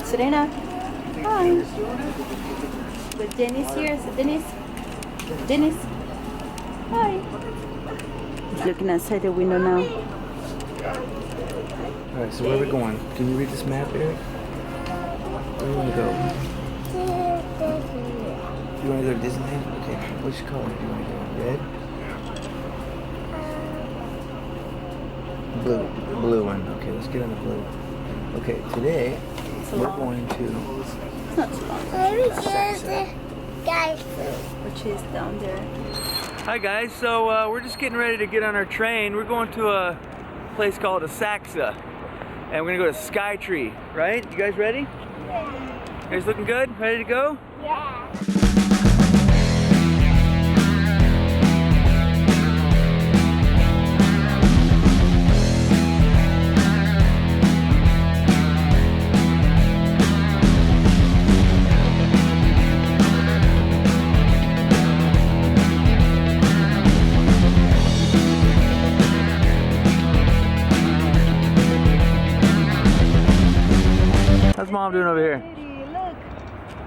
Serena. Hi. With Dennis here. So Dennis. Dennis. Hi. He's looking outside the window now. Alright, so where are we going? Can you read this map, Eric? Where do you want to go? You want to go to Disneyland? Okay. Which color do you want to go? Red? Blue. Blue one. Okay, let's get on the blue. Okay, today we're going to... It's not too long. Which is down there. Hi guys, so we're just getting ready to get on our train. We're going to a place called Asakusa. And we're gonna go to Skytree, right? You guys ready? Yeah. You guys looking good? Ready to go? Yeah. How's Mom doing over here? Look.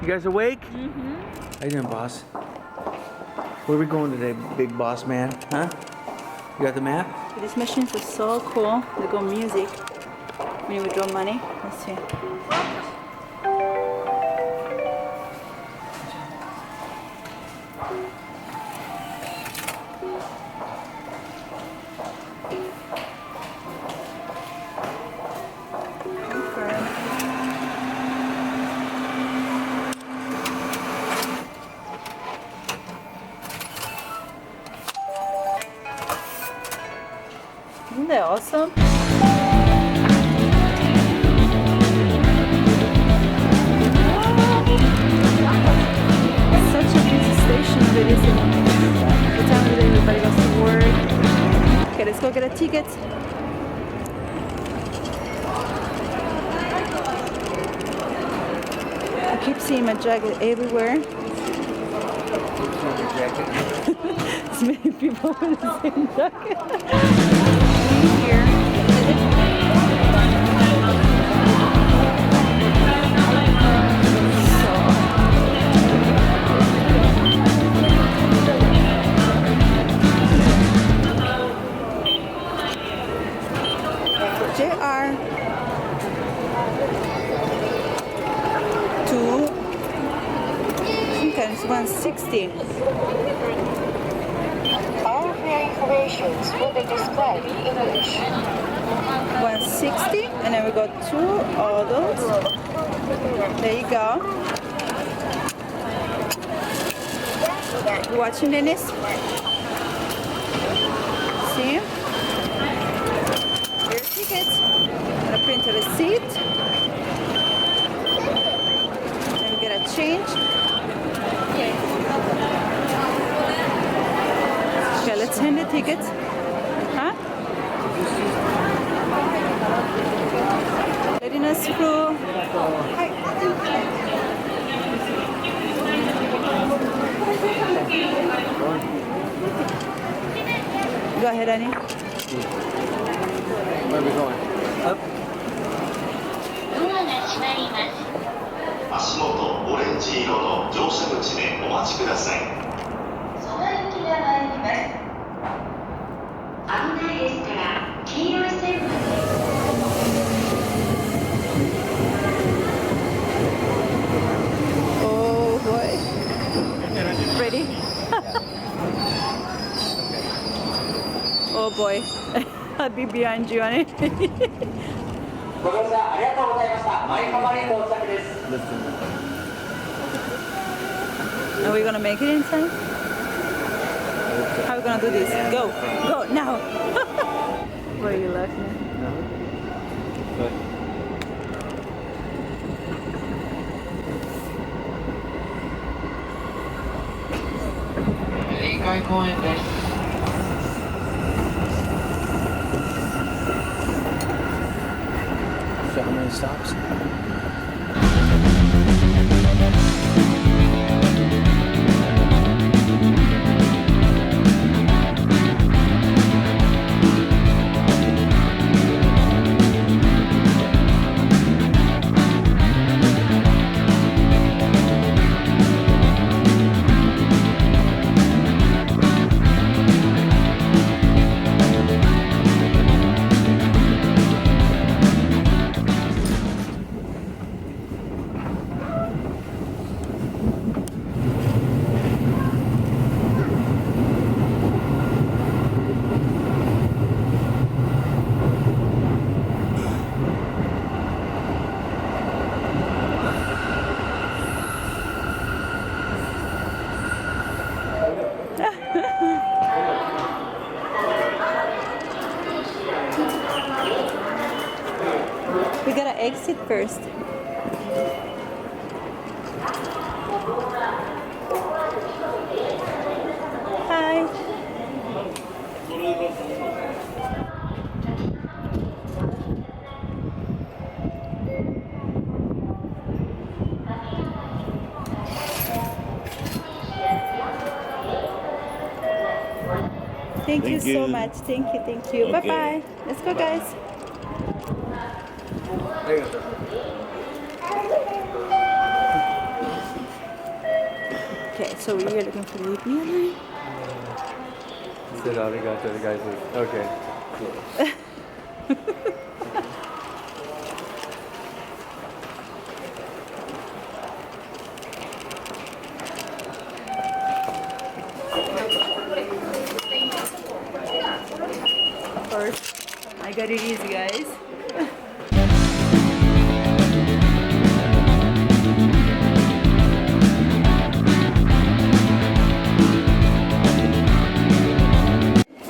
You guys awake? Mm-hmm. How you doing, boss? Where are we going today, big boss man? Huh? You got the map? These machines are so cool. They go music. When you withdraw money. Let's see. Isn't that awesome? It's such a busy station that is the time that everybody goes to work. Okay, let's go get a ticket. I keep seeing my jacket everywhere. As many people with the same jacket. Here. JR to sometimes 160. All fare informations will be displayed in English. 160, and then we got 2 others. There you go. You watching, Dennis? See? Here's tickets. I'm gonna print a receipt. Then we get a change. Okay, let's hand the tickets. Huh? Letting us through. Go ahead, Annie. Where are we going? Up? 足元オレンジ色の乗車口でお待ちください。そば行きが参ります。危ないですから黄色い線まで。Oh boy. Ready? Oh boy. I'll be behind you, Annie. Are we gonna make it inside? How are we gonna do this? Go! Go! Now! Why are you laughing at? So how many stops? first. Hi. Thank you so much. Thank you. Okay. Bye bye. Let's go, guys. There you go. Okay, so we're here looking for the EPL. Said arigato, the guy says, okay. Cool. Of course, I got it easy, guys.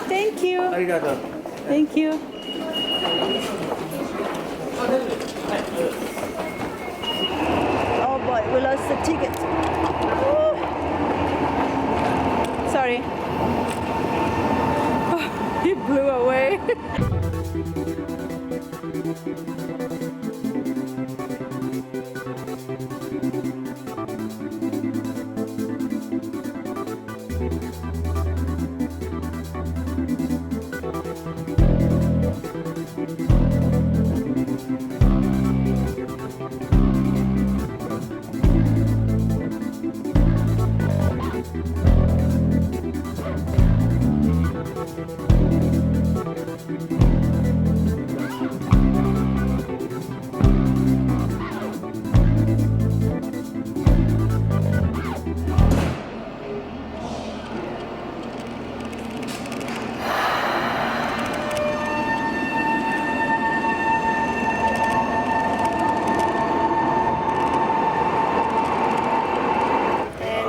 Thank you. Arigato. Thank you. Oh boy, we lost the ticket. Woo. Sorry. Oh, he blew away.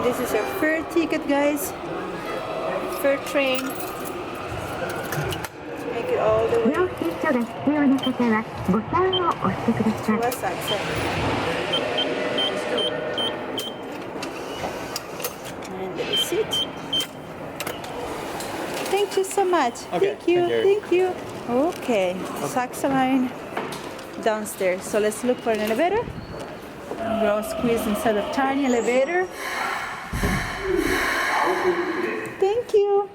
This is our third ticket, guys. Third train. Make it all the way to Asakusa. And the receipt. Thank you so much. Okay, Thank you. thank you. Thank you. Okay. Asakusa line downstairs. So let's look for an elevator. We're all squeezed inside a tiny elevator. Thank you.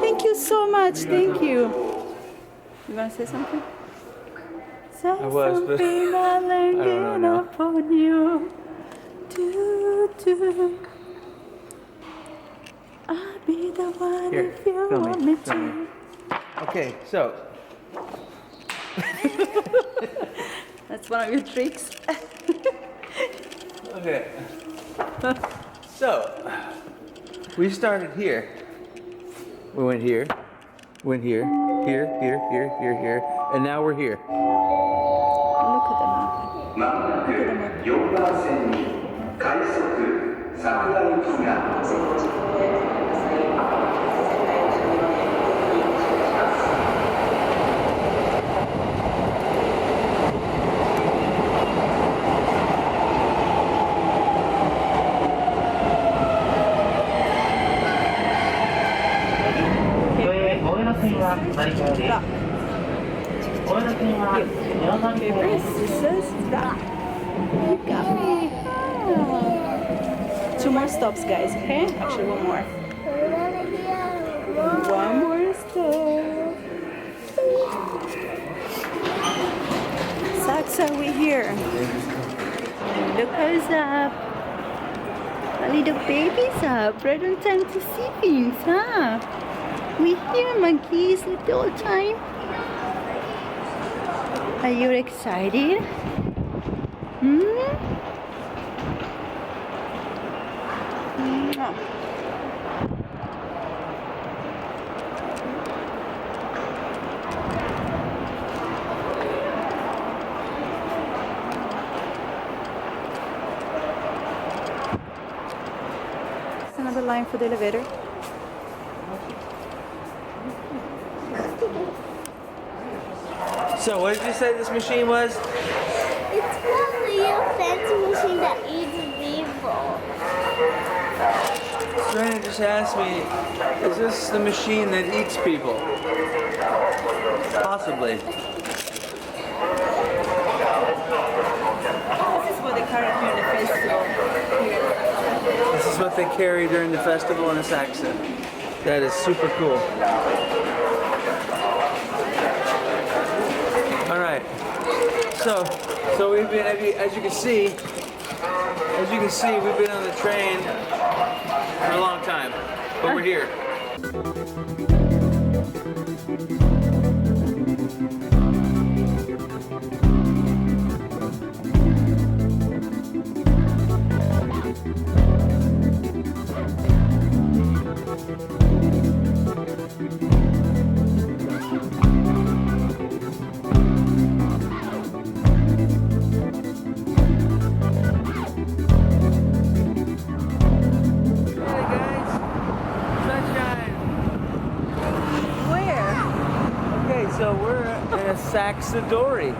Thank you so much. Thank you. You want to say something? Say I was, but something I learned I don't know now. upon you. Do. I'll be the one Here, if you film want me, me film to. Okay, so. That's one of your tricks. Okay. So, we started here. We went here, here, and now we're here. Look at the map. Look at the map. 4番線に快速桜行きが You got me. Oh. Two more stops, guys, okay? Actually, one more. One more stop. Asakusa, we're here. Look us up. A little baby's up. Right on time to see things, huh? We here, monkeys, little time. Are you excited? It's another line for the elevator. So, what did you say this machine was? that eats people. Serena just asked me, is this the machine that eats people? Possibly. This is what they carry during the festival here. This is what they carry during the festival in Asakusa. That is super cool. All right. So we've been, as you can see, we've been on the train for a long time, but we're here. So we're in Asakusa Dori.